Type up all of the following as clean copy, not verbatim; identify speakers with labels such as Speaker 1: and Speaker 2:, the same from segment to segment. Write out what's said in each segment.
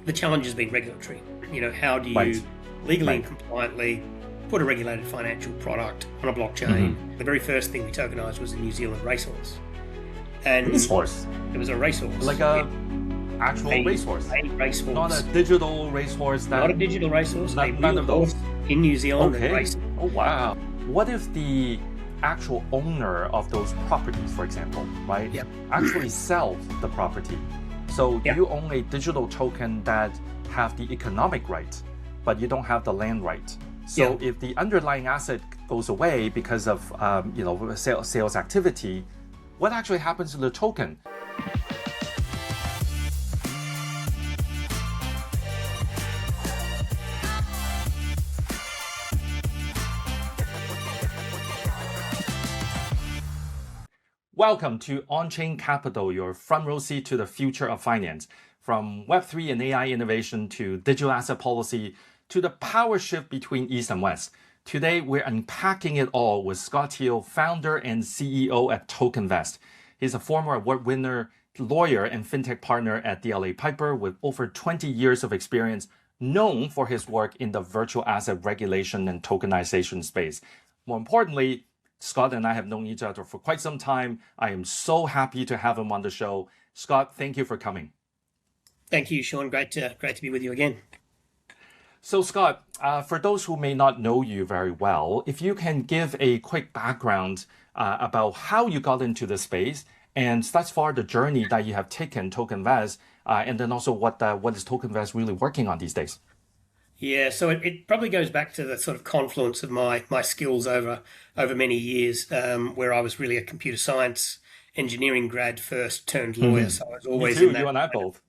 Speaker 1: The challenge has been regulatory. How do
Speaker 2: Right.
Speaker 1: you legally and
Speaker 2: Right.
Speaker 1: compliantly put a regulated financial product on a blockchain?
Speaker 2: Mm-hmm.
Speaker 1: The very first thing we tokenized was a New Zealand racehorse. And
Speaker 2: Racehorse,
Speaker 1: it was a racehorse.
Speaker 2: like a actual racehorse,
Speaker 1: A
Speaker 2: not a
Speaker 1: racehorse.
Speaker 2: digital racehorse
Speaker 1: Not
Speaker 2: that
Speaker 1: a digital racehorse, a
Speaker 2: none
Speaker 1: real
Speaker 2: of those.
Speaker 1: horse in New Zealand that
Speaker 2: Okay.
Speaker 1: races.
Speaker 2: Oh wow. What if the actual owner of those properties, for example, right,
Speaker 1: Yep.
Speaker 2: actually sells the property? So
Speaker 1: Yep.
Speaker 2: you own a digital token that have the economic right, but you don't have the land right. So
Speaker 1: Yep.
Speaker 2: if the underlying asset goes away because of sales activity, what actually happens to the token? Welcome to Onchain Capital, your front row seat to the future of finance. From Web3 and AI innovation to digital asset policy to the power shift between East and West. Today, we're unpacking it all with Scott Thiel, founder and CEO at Tokenvest. He's a former award winner, lawyer, and fintech partner at DLA Piper with over 20 years of experience, known for his work in the virtual asset regulation and tokenization space. More importantly, Scott and I have known each other for quite some time. I am so happy to have him on the show. Scott, thank you for coming.
Speaker 1: Thank you, Sean. Great to be with you again.
Speaker 2: So, Scott, for those who may not know you very well, if you can give a quick background about how you got into the space and thus far the journey that you have taken Tokenvest, and then also what is Tokenvest really working on these days?
Speaker 1: Yeah, so it probably goes back to the sort of confluence of my skills over many years, where I was really a computer science engineering grad first turned lawyer. So I was
Speaker 2: Me
Speaker 1: always
Speaker 2: too.
Speaker 1: in
Speaker 2: You
Speaker 1: that.
Speaker 2: and I both.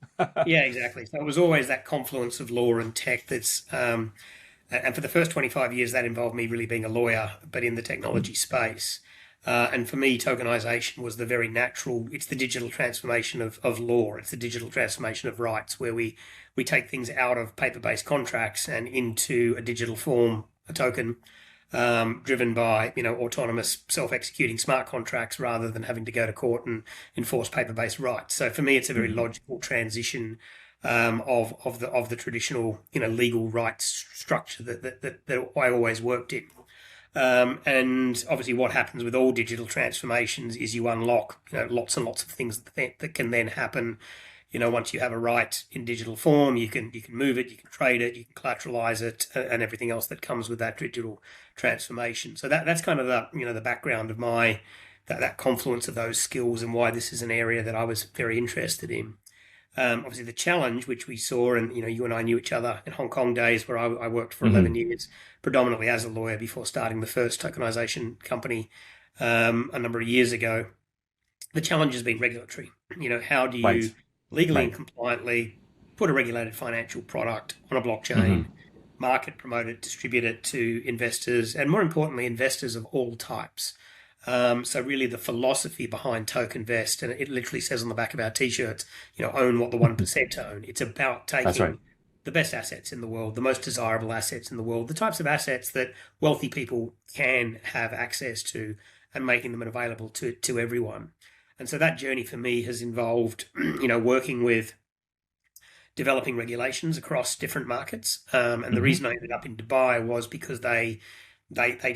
Speaker 1: Yeah, exactly. So it was always that confluence of law and tech and for the first 25 years, that involved me really being a lawyer, but in the technology space. And for me, tokenization was the very natural, it's the digital transformation of law. It's the digital transformation of rights, where we take things out of paper-based contracts and into a digital form, a token, driven by, autonomous self-executing smart contracts rather than having to go to court and enforce paper-based rights. So for me, it's a very logical transition of the traditional, legal rights structure that I always worked in. And obviously, what happens with all digital transformations is you unlock, lots and lots of things that can then happen. Once you have a right in digital form, you can move it, you can trade it, you can collateralize it, and everything else that comes with that digital transformation. So that's kind of the background of that confluence of those skills and why this is an area that I was very interested in. Obviously, the challenge, which we saw, and you and I knew each other in Hong Kong days, where I worked for 11 years, predominantly as a lawyer before starting the first tokenization company a number of years ago. The challenge has been regulatory. How do you
Speaker 2: Right.
Speaker 1: legally and
Speaker 2: Right.
Speaker 1: compliantly put a regulated financial product on a blockchain, market promote it, distribute it to investors, and more importantly, investors of all types. So really the philosophy behind Tokenvest, and it literally says on the back of our t-shirts, own what the 1% own. It's about
Speaker 2: That's right.
Speaker 1: taking the best assets in the world, the most desirable assets in the world, the types of assets that wealthy people can have access to, and making them available to everyone. And so that journey for me has involved, working with developing regulations across different markets. And the reason I ended up in Dubai was because they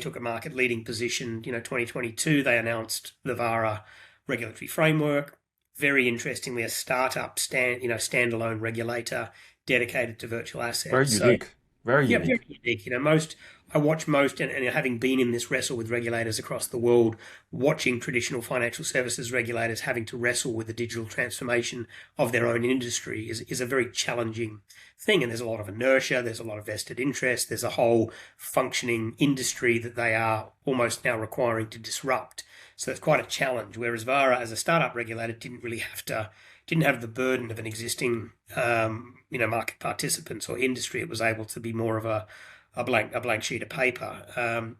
Speaker 1: took a market leading position. 2022, they announced the VARA regulatory framework. Very interestingly, a startup standalone regulator dedicated to virtual assets.
Speaker 2: Very unique. Very
Speaker 1: Yeah, very
Speaker 2: unique.
Speaker 1: unique. I watch most, and having been in this wrestle with regulators across the world, watching traditional financial services regulators having to wrestle with the digital transformation of their own industry is a very challenging thing. And there's a lot of inertia, there's a lot of vested interest, there's a whole functioning industry that they are almost now requiring to disrupt. So it's quite a challenge. Whereas VARA, as a startup regulator, didn't have the burden of an existing market participants or industry. It was able to be more of a blank sheet of paper.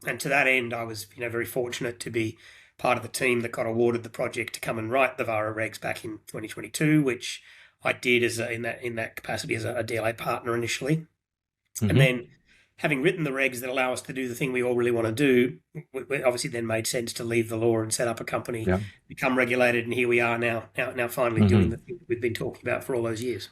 Speaker 1: And to that end, I was very fortunate to be part of the team that got awarded the project to come and write the VARA regs back in 2022, which I did in that capacity as a DLA partner initially. And then, having written the regs that allow us to do the thing we all really want to do, it obviously then made sense to leave the law and set up a company,
Speaker 2: Yeah.
Speaker 1: become regulated, and here we are now finally doing the thing that we've been talking about for all those years.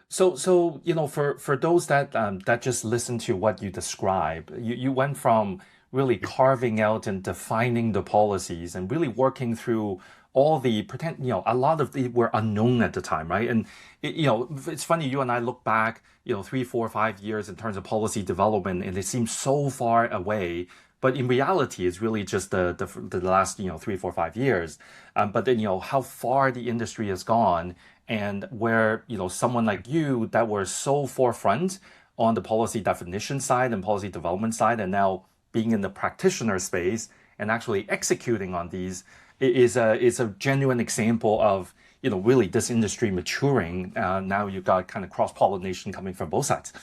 Speaker 2: So for those that just listen to what you describe, you went from really carving out and defining the policies and really working through all the pretend, a lot of the were unknown at the time, right? And it's funny, you and I look back, 3, 4, 5 years in terms of policy development, and it seems so far away. But in reality, it's really just the last 3, 4, 5 years. But then how far the industry has gone, and where someone like you that were so forefront on the policy definition side and policy development side, and now being in the practitioner space and actually executing on these is a genuine example of really this industry maturing. Now you've got kind of cross pollination coming from both sides.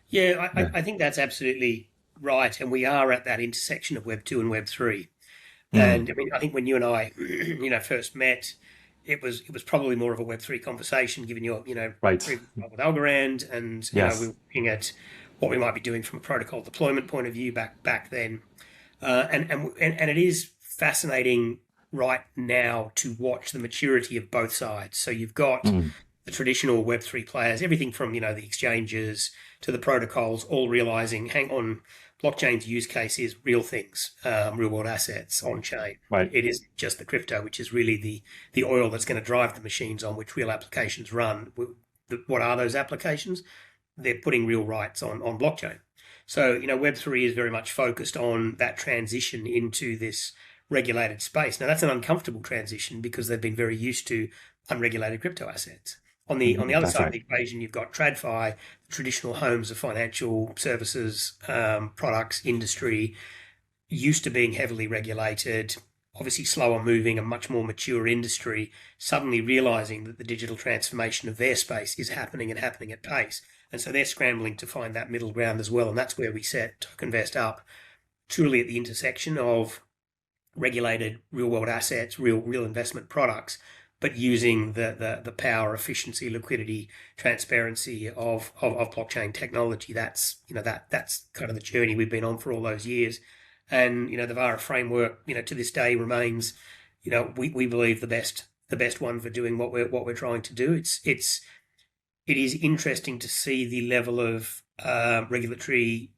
Speaker 1: Yeah,
Speaker 2: Yeah.
Speaker 1: I think that's absolutely right, and we are at that intersection of Web 2 and Web 3.
Speaker 2: Mm,
Speaker 1: And I mean, I think when you and I, first met, it was probably more of a Web 3 conversation, given your,
Speaker 2: right.
Speaker 1: previous role with Algorand, and we
Speaker 2: Yes.
Speaker 1: were looking at what we might be doing from a protocol deployment point of view back then. And it is fascinating right now to watch the maturity of both sides. So you've got
Speaker 2: Mm,
Speaker 1: the traditional Web3 players, everything from, the exchanges to the protocols, all realizing, hang on, blockchain's use case is real things, real world assets on chain.
Speaker 2: right.
Speaker 1: It isn't just the crypto, which is really the oil that's going to drive the machines on which real applications run. What are those applications? They're putting real rights on blockchain. So, Web3 is very much focused on that transition into this regulated space. Now, that's an uncomfortable transition because they've been very used to unregulated crypto assets. On the other
Speaker 2: That's
Speaker 1: side of
Speaker 2: right.
Speaker 1: the equation, you've got TradFi, the traditional homes of financial services, products, industry, used to being heavily regulated, obviously slower moving, a much more mature industry, suddenly realizing that the digital transformation of their space is happening and happening at pace. And so they're scrambling to find that middle ground as well. And that's where we set Tokenvest up, truly at the intersection of regulated real world assets, real investment products, but using the power, efficiency, liquidity, transparency of blockchain technology. That's kind of the journey we've been on for all those years. And the VARA framework, to this day remains, we believe the best one for doing what we're trying to do. It is interesting to see the level of regulatory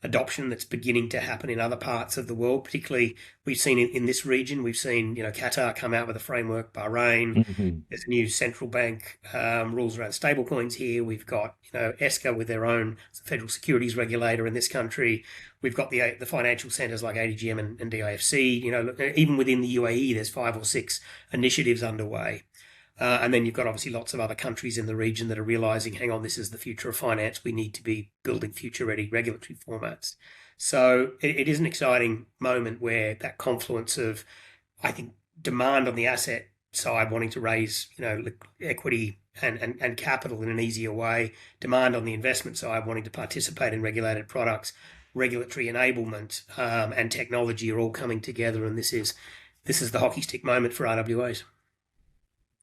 Speaker 1: adoption that's beginning to happen in other parts of the world. Particularly, we've seen in this region, we've seen Qatar come out with a framework, Bahrain.
Speaker 2: Hmm.
Speaker 1: There's new central bank rules around stablecoins here. We've got ESCA with their own federal securities regulator in this country. We've got the financial centres like ADGM and DIFC. Even within the UAE, there's 5 or 6 initiatives underway. And then you've got obviously lots of other countries in the region that are realizing, hang on, this is the future of finance. We need to be building future-ready regulatory formats. So it is an exciting moment where that confluence of, I think, demand on the asset side, wanting to raise, equity and capital in an easier way, demand on the investment side, wanting to participate in regulated products, regulatory enablement, and technology are all coming together. And this is the hockey stick moment for RWAs.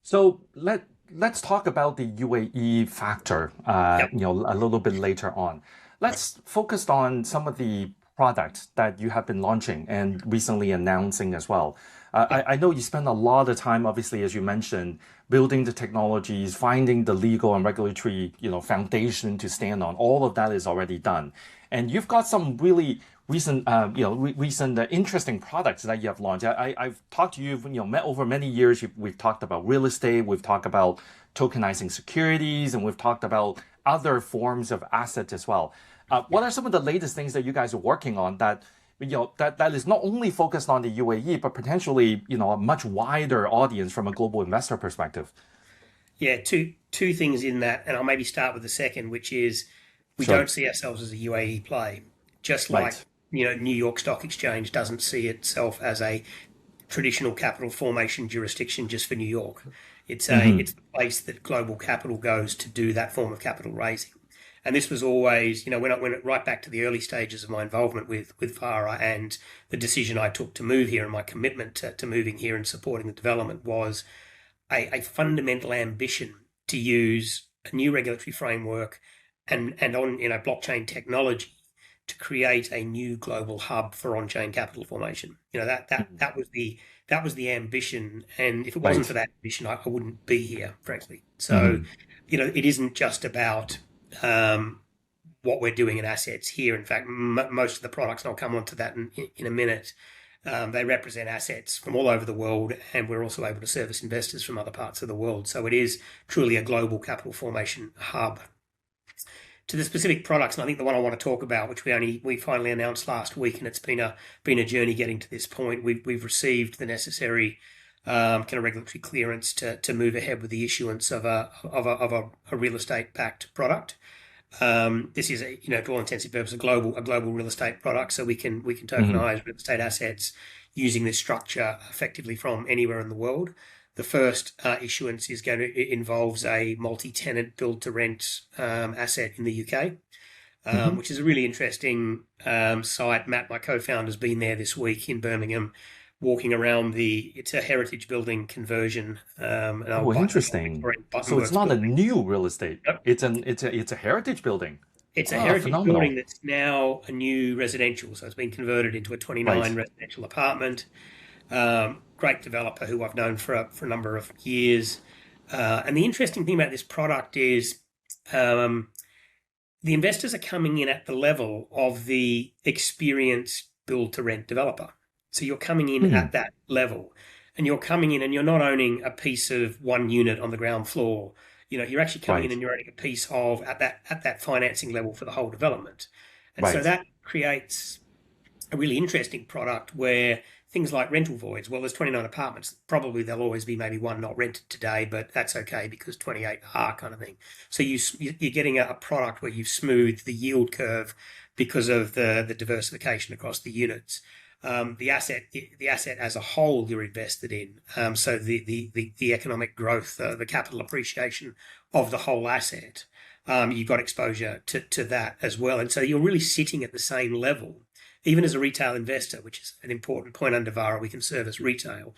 Speaker 2: So let's talk about the UAE factor,
Speaker 1: Yep.
Speaker 2: a little bit later on. Let's focus on some of the products that you have been launching and recently announcing as well. I know you spend a lot of time, obviously, as you mentioned, building the technologies, finding the legal and regulatory, foundation to stand on. All of that is already done, and you've got some really recent, recent interesting products that you have launched. I've talked to you, met over many years. We've talked about real estate, we've talked about tokenizing securities, and we've talked about other forms of assets as well. What are some of the latest things that you guys are working on that that is not only focused on the UAE, but potentially a much wider audience from a global investor perspective?
Speaker 1: Yeah, two things in that, and I'll maybe start with the second, which is we
Speaker 2: Sure.
Speaker 1: don't see ourselves as a UAE play, just like
Speaker 2: Right.
Speaker 1: New York Stock Exchange doesn't see itself as a traditional capital formation jurisdiction just for New York. It's the place that global capital goes to do that form of capital raising. And this was always, when I went right back to the early stages of my involvement with VARA and the decision I took to move here and my commitment to moving here and supporting the development was a fundamental ambition to use a new regulatory framework and on blockchain technology to create a new global hub for on-chain capital formation. That was the ambition, and if it wasn't
Speaker 2: Right.
Speaker 1: for that ambition, I wouldn't be here, frankly. So
Speaker 2: Mhm.
Speaker 1: it isn't just about what we're doing in assets here. In fact, most of the products, and I'll come on to that in a minute, they represent assets from all over the world, and we're also able to service investors from other parts of the world. So it is truly a global capital formation hub. To the specific products, and I think the one I want to talk about, which we finally announced last week, and it's been a journey getting to this point. We've received the necessary kind of regulatory clearance to move ahead with the issuance of a real estate backed product. This is to all intents and purposes a global real estate product, so we can tokenize real estate assets using this structure effectively from anywhere in the world. The first issuance involves a multi-tenant build-to-rent asset in the UK, which is a really interesting site. Matt, my co-founder, has been there this week in Birmingham, walking around it's a heritage building conversion.
Speaker 2: Interesting. So it's not a new real estate.
Speaker 1: Yep.
Speaker 2: It's a heritage building.
Speaker 1: It's a heritage building that's now a new residential. So it's been converted into a 29 residential apartment. Great developer who I've known for a number of years. And the interesting thing about this product is the investors are coming in at the level of the experienced build-to-rent developer. So you're coming in at that level, and you're coming in and you're not owning a piece of one unit on the ground floor. You're actually coming in and you're owning a piece of at that financing level for the whole development. And so that creates a really interesting product where things like rental voids, well, there's 29 apartments. Probably there'll always be maybe one not rented today, but that's okay because 28 are, kind of thing. So you're getting a product where you've smoothed the yield curve because of the diversification across the units. The asset as a whole you're invested in. So the economic growth, the capital appreciation of the whole asset, you've got exposure to that as well. And so you're really sitting at the same level. Even as a retail investor, which is an important point under VARA, we can service retail.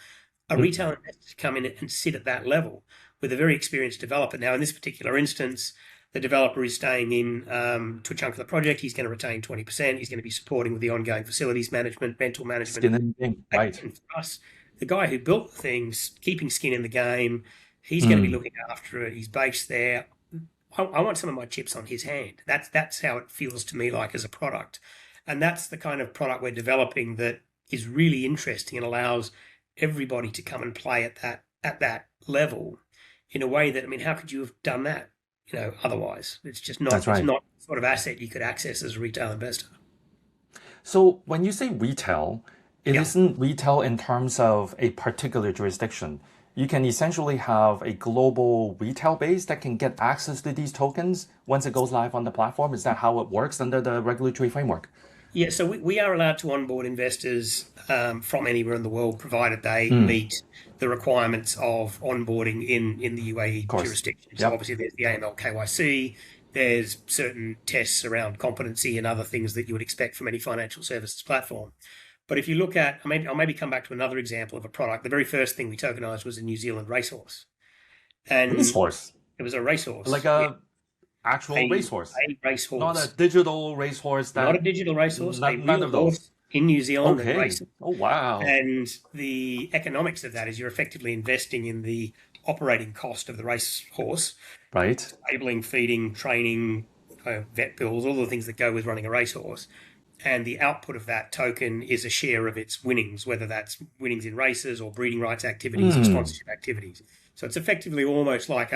Speaker 1: A retail investor come in and sit at that level with a very experienced developer. Now, in this particular instance, the developer is staying in to a chunk of the project. He's going to retain 20%. He's going to be supporting with the ongoing facilities management, rental management.
Speaker 2: Right.
Speaker 1: And for us, the guy who built the things, keeping skin in the game, he's going to be looking after it. He's based there. I want some of my chips on his hand. That's how it feels to me like as a product. And that's the kind of product we're developing that is really interesting and allows everybody to come and play at that level in a way that, how could you have done that, otherwise? It's just not, It's not the sort of asset you could access as a retail investor.
Speaker 2: So when you say retail, it isn't retail in terms of a particular jurisdiction. You can essentially have a global retail base that can get access to these tokens once it goes live on the platform. Is that how it works under the regulatory framework?
Speaker 1: Yeah, so we are allowed to onboard investors from anywhere in the world, provided they meet the requirements of onboarding in the UAE jurisdiction. So obviously there's the AML KYC, there's certain tests around competency and other things that you would expect from any financial services platform. But if you look at, I'll maybe come back to another example of a product. The very first thing we tokenized was a New Zealand racehorse. And
Speaker 2: racehorse?
Speaker 1: It was a racehorse.
Speaker 2: Like actual racehorse.
Speaker 1: A racehorse.
Speaker 2: Not a digital racehorse.
Speaker 1: Not a digital racehorse.
Speaker 2: None of those.
Speaker 1: In New Zealand and racing.
Speaker 2: Oh, wow.
Speaker 1: And the economics of that is you're effectively investing in the operating cost of the racehorse.
Speaker 2: Right.
Speaker 1: Stabling, feeding, training, vet bills, all the things that go with running a racehorse. And the output of that token is a share of its winnings, whether that's winnings in races or breeding rights activities or sponsorship activities. So it's effectively almost like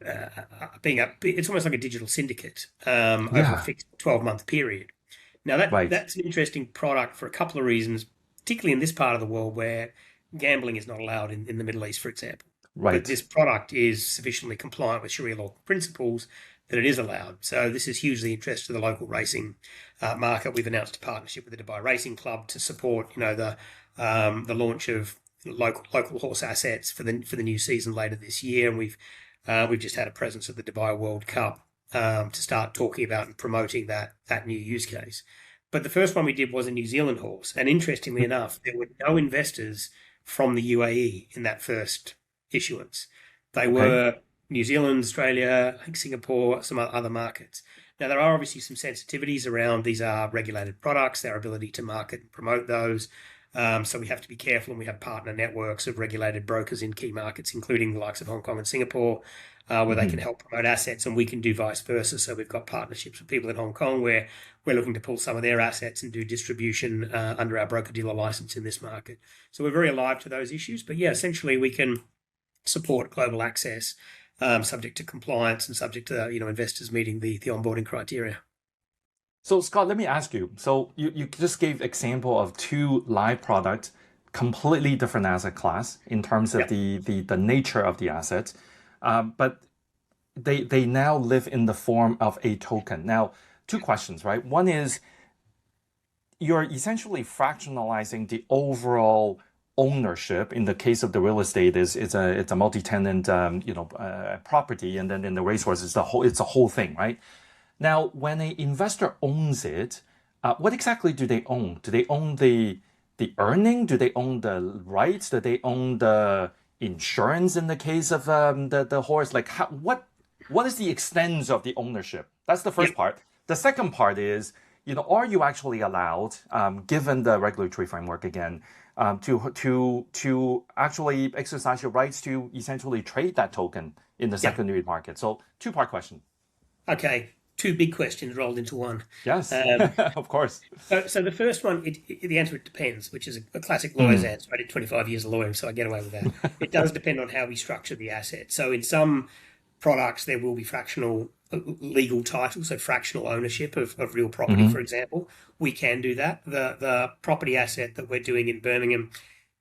Speaker 1: it's almost like a digital syndicate over a fixed 12-month period. Now that's an interesting product for a couple of reasons, particularly in this part of the world where gambling is not allowed in the Middle East, for example.
Speaker 2: Right.
Speaker 1: But this product is sufficiently compliant with Sharia law principles that it is allowed. So this is hugely interesting to the local racing market. We've announced a partnership with the Dubai Racing Club to support, the launch of local horse assets for the new season later this year. And we've just had a presence at the Dubai World Cup to start talking about and promoting that new use case. But the first one we did was a New Zealand horse. And interestingly enough, there were no investors from the UAE in that first issuance. They were New Zealand, Australia, I think Singapore, some other markets. Now, there are obviously some sensitivities around these are regulated products, their ability to market and promote those. So we have to be careful, and we have partner networks of regulated brokers in key markets, including the likes of Hong Kong and Singapore. where they can help promote assets, and we can do vice versa. So we've got partnerships with people in Hong Kong where we're looking to pull some of their assets and do distribution under our broker-dealer license in this market. So we're very alive to those issues. But yeah, essentially we can support global access, subject to compliance and subject to investors meeting the onboarding criteria.
Speaker 2: So Scott, let me ask you. So you just gave example of two live products, completely different asset class in terms of the nature of the assets, but they now live in the form of a token. Now, two questions, right? One is you're essentially fractionalizing the overall ownership. In the case of the real estate, it's a multi-tenant property, and then in the racehorses, it's a whole thing, right? Now, when an investor owns it, what exactly do they own? Do they own the earning? Do they own the rights? Do they own the insurance in the case of the horse? Like, what is the extent of the ownership? That's the first part. The second part is, are you actually allowed, given the regulatory framework again, to actually exercise your rights to essentially trade that token in the secondary market? So, two-part question.
Speaker 1: Okay. Two big questions rolled into one.
Speaker 2: Yes, of course.
Speaker 1: So the first one, the answer, it depends, which is a classic lawyer's answer. I did 25 years of lawyering, so I get away with that. It does depend on how we structure the asset. So in some products, there will be fractional legal title, so fractional ownership of real property, for example. We can do that. The property asset that we're doing in Birmingham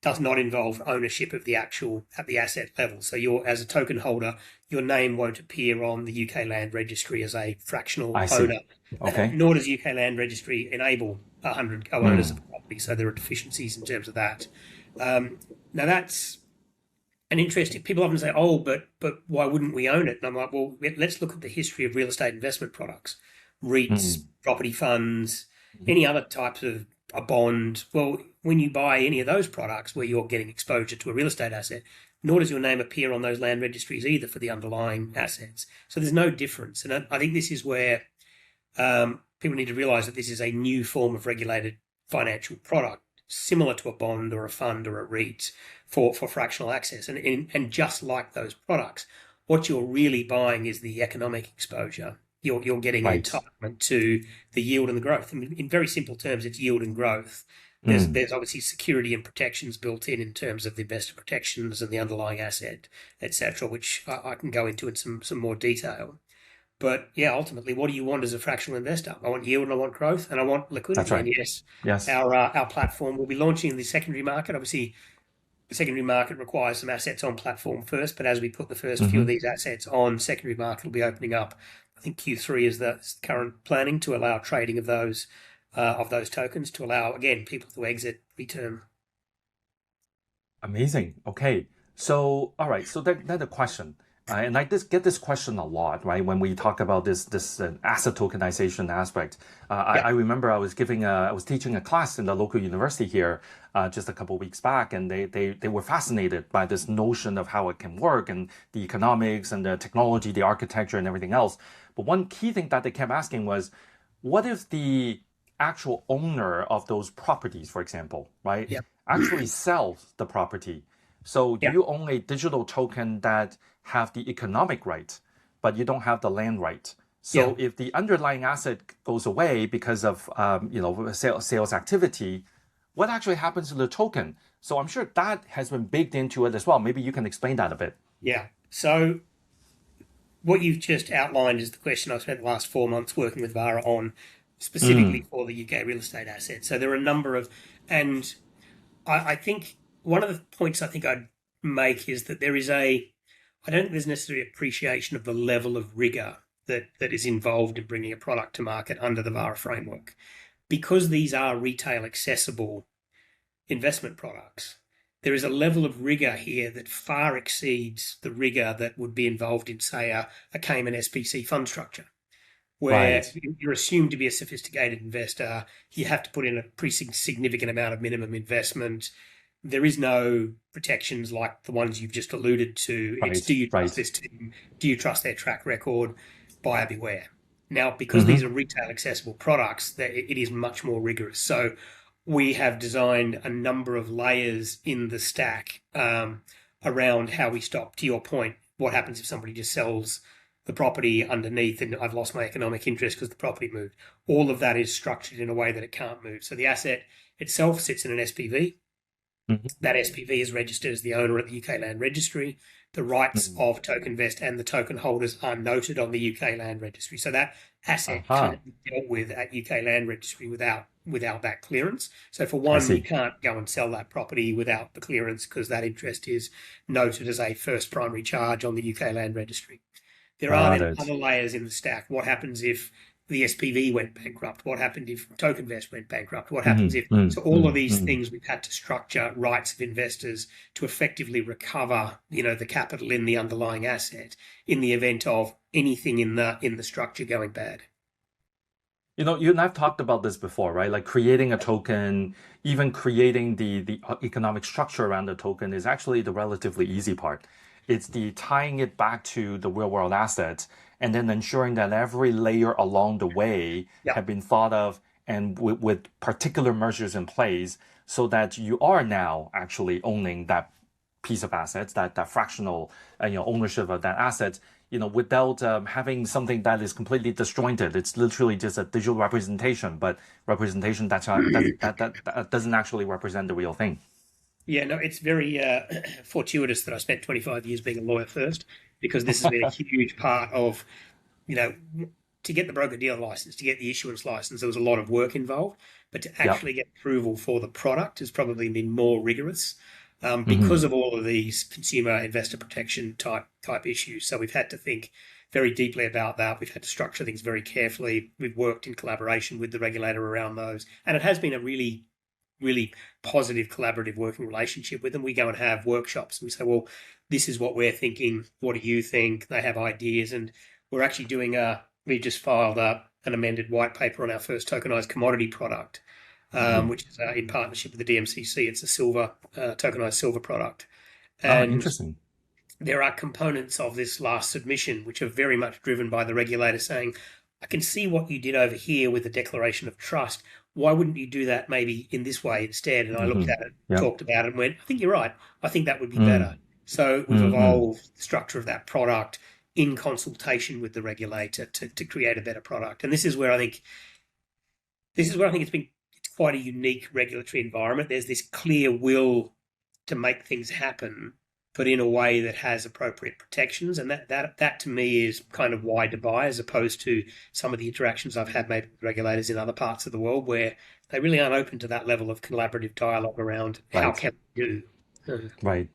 Speaker 1: does not involve ownership of the asset level. So as a token holder, your name won't appear on the UK Land Registry as a fractional owner.
Speaker 2: Okay.
Speaker 1: Nor does UK Land Registry enable 100 co-owners of the property. So there are deficiencies in terms of that. Now that's an interesting. People often say, "Oh, but why wouldn't we own it?" And I'm like, well, let's look at the history of real estate investment products, REITs, property funds, any other types of a bond. Well, when you buy any of those products where you're getting exposure to a real estate asset, nor does your name appear on those land registries either for the underlying assets. So there's no difference. And I think this is where people need to realise that this is a new form of regulated financial product, similar to a bond or a fund or a REIT for fractional access. And just like those products, what you're really buying is the economic exposure. You're getting an entitlement to the yield and the growth. I mean, in very simple terms, it's yield and growth. There's obviously security and protections built in terms of the investor protections and the underlying asset, etc., which I can go into in some more detail. But yeah, ultimately, what do you want as a fractional investor? I want yield and I want growth and I want liquidity.
Speaker 2: That's right.
Speaker 1: And yes, our platform will be launching in the secondary market. Obviously, the secondary market requires some assets on platform first, but as we put the first few of these assets on secondary market, will be opening up. I think Q3 is the current planning to allow trading of those tokens, to allow, again, people to exit, return.
Speaker 2: Amazing. Okay. So, all right. So then the question, and I get this question a lot, right? When we talk about this asset tokenization aspect, I remember I was teaching a class in the local university here just a couple of weeks back, and they were fascinated by this notion of how it can work and the economics and the technology, the architecture, and everything else. But one key thing that they kept asking was, what if the actual owner of those properties, for example, right, actually sells the property? So you own a digital token that have the economic right, but you don't have the land right. So if the underlying asset goes away because of sales activity, what actually happens to the token? So I'm sure that has been baked into it as well. Maybe you can explain that a bit.
Speaker 1: Yeah. So what you've just outlined is the question I've spent the last 4 months working with VARA on, specifically for the UK real estate assets. So there are a number of, and I think one of the points I think I'd make is that I don't think there's necessarily appreciation of the level of rigor that is involved in bringing a product to market under the VARA framework. Because these are retail accessible investment products, there is a level of rigor here that far exceeds the rigor that would be involved in, say, a Cayman SPC fund structure, where you're assumed to be a sophisticated investor. You have to put in a pretty significant amount of minimum investment. There is no protections like the ones you've just alluded to. It's, do you trust this team? Do you trust their track record? Buyer beware. Now, because these are retail accessible products, it is much more rigorous. So we have designed a number of layers in the stack around how we stop, to your point, what happens if somebody just sells the property underneath and I've lost my economic interest because the property moved. All of that is structured in a way that it can't move. So the asset itself sits in an SPV. That SPV is registered as the owner at the UK Land Registry. The rights of Tokenvest and the token holders are noted on the UK Land Registry. So that asset can't be dealt with at UK Land Registry without that clearance. So for one, you can't go and sell that property without the clearance because that interest is noted as a first primary charge on the UK Land Registry. There are then other layers in the stack. What happens if the SPV went bankrupt? What happened if Tokenvest went bankrupt? What happens if... So all of these things we've had to structure rights of investors to effectively recover, the capital in the underlying asset in the event of anything in the structure going bad.
Speaker 2: You and I've talked about this before, right? Like creating a token, even creating the economic structure around the token is actually the relatively easy part. It's the tying it back to the real world assets and then ensuring that every layer along the way have been thought of and with particular measures in place so that you are now actually owning that piece of assets, that fractional ownership of that asset, without having something that is completely disjointed. It's literally just a digital representation, but representation that doesn't actually represent the real thing.
Speaker 1: Yeah, no, it's very fortuitous that I spent 25 years being a lawyer first, because this has been a huge part of, to get the broker-dealer license, to get the issuance license, there was a lot of work involved, but to actually get approval for the product has probably been more rigorous because of all of these consumer investor protection type issues. So we've had to think very deeply about that. We've had to structure things very carefully. We've worked in collaboration with the regulator around those, and it has been a really positive collaborative working relationship with them. We go and have workshops and we say, well, this is what we're thinking. What do you think? They have ideas. And we're actually we just filed an amended white paper on our first tokenized commodity product, which is in partnership with the DMCC. It's a tokenized silver product. And
Speaker 2: interesting.
Speaker 1: There are components of this last submission which are very much driven by the regulator saying, I can see what you did over here with the declaration of trust. Why wouldn't you do that maybe in this way instead? And I looked at it, talked about it and went, I think you're right. I think that would be better. So we've evolved the structure of that product in consultation with the regulator to create a better product. And this is where I think it's quite a unique regulatory environment. There's this clear will to make things happen, but in a way that has appropriate protections. And that to me is kind of why Dubai, as opposed to some of the interactions I've had maybe with regulators in other parts of the world where they really aren't open to that level of collaborative dialogue around how can we do.
Speaker 2: Right.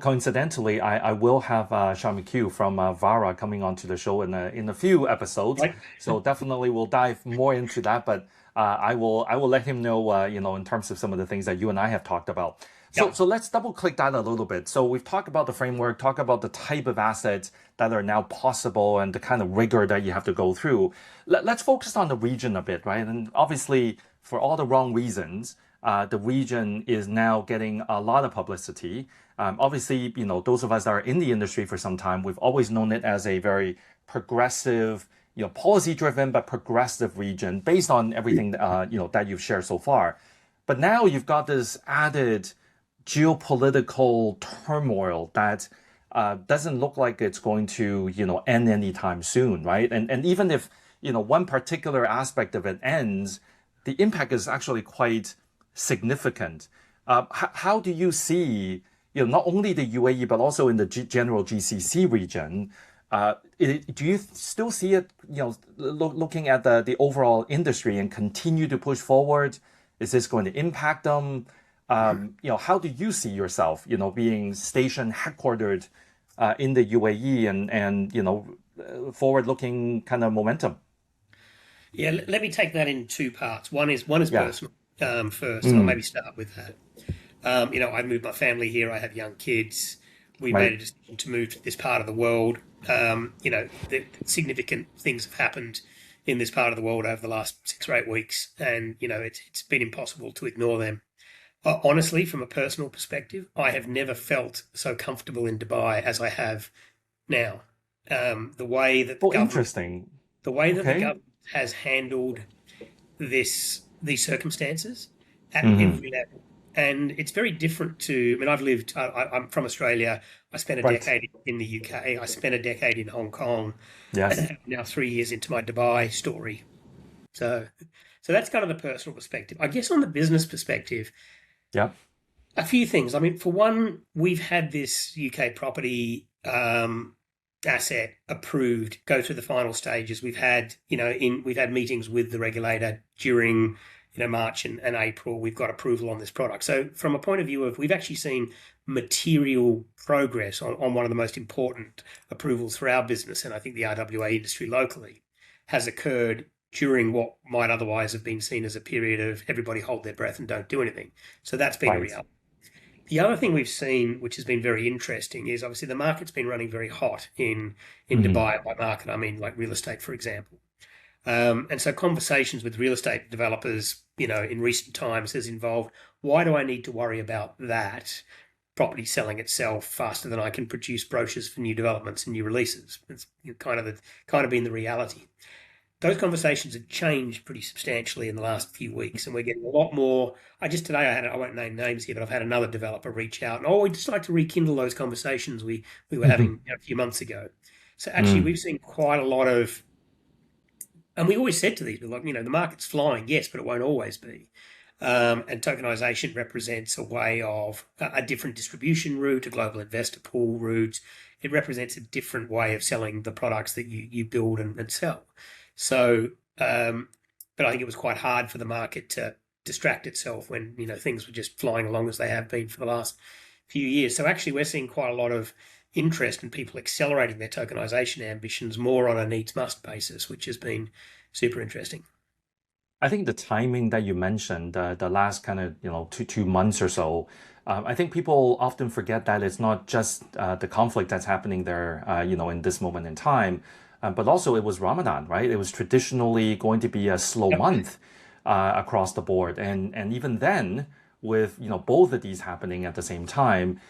Speaker 2: Coincidentally, I will have Sean McHugh from VARA coming onto the show in a few episodes. Right. So definitely we'll dive more into that, but I will let him know, in terms of some of the things that you and I have talked about. So let's double click that a little bit. So we've talked about the framework, talk about the type of assets that are now possible and the kind of rigor that you have to go through. Let's focus on the region a bit, right? And obviously for all the wrong reasons, the region is now getting a lot of publicity. Obviously, those of us that are in the industry for some time, we've always known it as a very progressive, policy-driven but progressive region based on everything that you've shared so far. But now you've got this added geopolitical turmoil that doesn't look like it's going to, end anytime soon, right? And even if, one particular aspect of it ends, the impact is actually quite significant. How do you see, not only the UAE, but also in the general GCC region, do you still see it, looking at the overall industry and continue to push forward? Is this going to impact them? How do you see yourself, being stationed, headquartered in the UAE and forward-looking kind of momentum?
Speaker 1: Yeah, let me take that in two parts. One is personal first. I'll maybe start with that. I moved my family here. I have young kids. We made a decision to move to this part of the world. The significant things have happened in this part of the world over the last 6 or 8 weeks, and it's been impossible to ignore them. Honestly, from a personal perspective, I have never felt so comfortable in Dubai as I have now. The way that the government has handled these circumstances at every level, And it's very different to, I mean, I'm from Australia. I spent a
Speaker 2: Right.
Speaker 1: decade in the UK. I spent a decade in Hong Kong.
Speaker 2: Yes.
Speaker 1: Now 3 years into my Dubai story. So, so that's kind of the personal perspective. I guess on the business perspective,
Speaker 2: Yeah.
Speaker 1: a few things. I mean, for one, we've had this UK property asset approved go through the final stages. We've had, we've had meetings with the regulator during, March and April. We've got approval on this product. So from a point of view of, we've actually seen material progress on one of the most important approvals for our business, and I think the RWA industry locally, has occurred during what might otherwise have been seen as a period of everybody hold their breath and don't do anything. So that's been a
Speaker 2: Right.
Speaker 1: reality. The other thing we've seen, which has been very interesting, is obviously the market's been running very hot in Dubai. By market, I mean like real estate, for example. And so conversations with real estate developers, in recent times has involved, why do I need to worry about that property selling itself faster than I can produce brochures for new developments and new releases? It's kind of been the reality. Those conversations have changed pretty substantially in the last few weeks, and we're getting a lot more. Today I won't name names here, but I've had another developer reach out and, we'd just like to rekindle those conversations we were having a few months ago. So actually, we've seen quite a lot of, and we always said to these, like, the market's flying, yes, but it won't always be. And tokenization represents a way of a different distribution route, a global investor pool route. It represents a different way of selling the products that you build and sell. So, but I think it was quite hard for the market to distract itself when, things were just flying along as they have been for the last few years. So actually we're seeing quite a lot of interest in people accelerating their tokenization ambitions more on a needs must basis, which has been super interesting.
Speaker 2: I think the timing that you mentioned, the last kind of, 2 months or so, I think people often forget that it's not just the conflict that's happening there, in this moment in time, but also it was Ramadan, right? It was traditionally going to be a slow month across the board. And even then, with, both of these happening at the same time,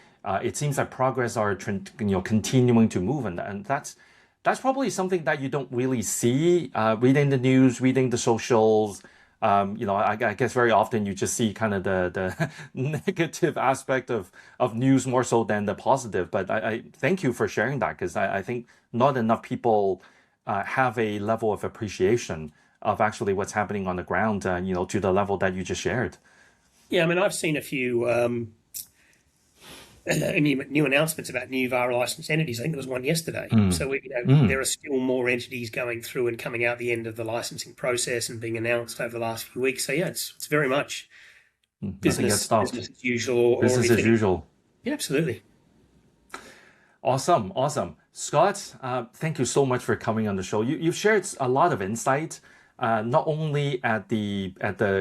Speaker 2: it seems that progress are, continuing to move. And that's probably something that you don't really see reading the news, reading the socials. I guess very often you just see kind of the negative aspect of news more so than the positive. But I thank you for sharing that, because I think not enough people have a level of appreciation of actually what's happening on the ground, to the level that you just shared.
Speaker 1: Yeah, I mean, I've seen a few new announcements about new VARA licensed entities. I think there was one yesterday. So there are still more entities going through and coming out the end of the licensing process and being announced over the last few weeks. So yeah, it's very much business as usual.
Speaker 2: Business as usual.
Speaker 1: Yeah, absolutely.
Speaker 2: Awesome. Scott, thank you so much for coming on the show. You've shared a lot of insight, not only at the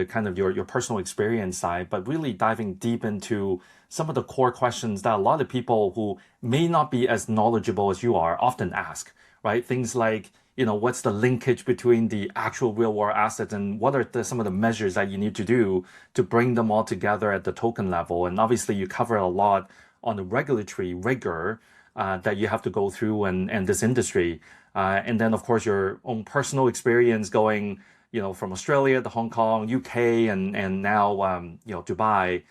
Speaker 2: kind of your personal experience side, but really diving deep into some of the core questions that a lot of people who may not be as knowledgeable as you are often ask, right? Things like, what's the linkage between the actual real world assets, and what are some of the measures that you need to do to bring them all together at the token level? And obviously you cover a lot on the regulatory rigor that you have to go through and this industry. And then of course your own personal experience going, from Australia to Hong Kong, UK, and now, Dubai.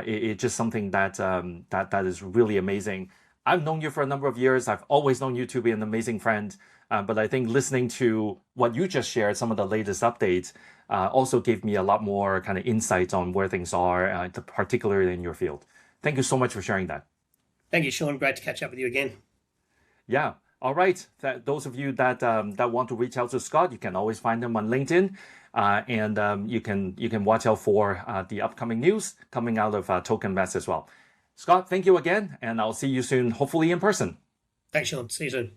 Speaker 2: It's just something that is really amazing. I've known you for a number of years. I've always known you to be an amazing friend. But I think listening to what you just shared, some of the latest updates, also gave me a lot more kind of insights on where things are, particularly in your field. Thank you so much for sharing that.
Speaker 1: Thank you, Sean. Great to catch up with you again.
Speaker 2: Yeah. All right. Those of you that want to reach out to Scott, you can always find him on LinkedIn. And you can watch out for the upcoming news coming out of Tokenvest as well. Scott, thank you again, and I'll see you soon, hopefully in person.
Speaker 1: Thanks, Sean. See you soon.